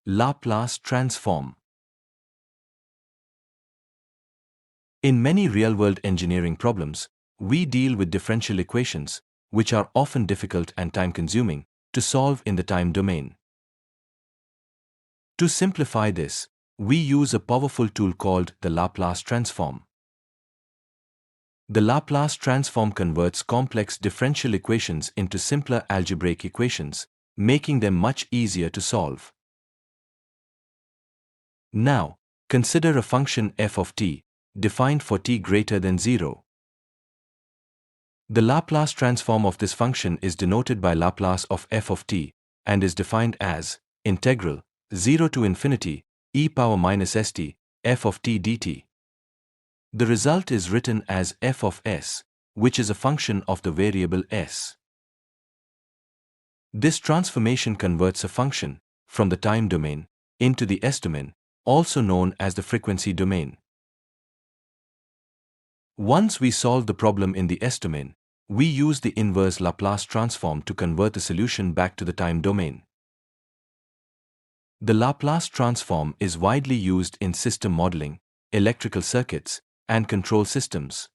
Laplace transform. In many real-world engineering problems, we deal with differential equations, which are often difficult and time-consuming to solve in the time domain. To simplify this, we use a powerful tool called the Laplace transform. The Laplace transform converts complex differential equations into simpler algebraic equations, making them much easier to solve. Now, consider a function f of t, defined for t greater than 0. The Laplace transform of this function is denoted by Laplace of f of t and is defined as integral 0 to infinity e power minus st f of t dt. The result is written as f of s, which is a function of the variable s. This transformation converts a function from the time domain into the s domain, also known as the frequency domain. Once we solve the problem in the s domain, we use the inverse Laplace transform to convert the solution back to the time domain. The Laplace transform is widely used in system modeling, electrical circuits, and control systems.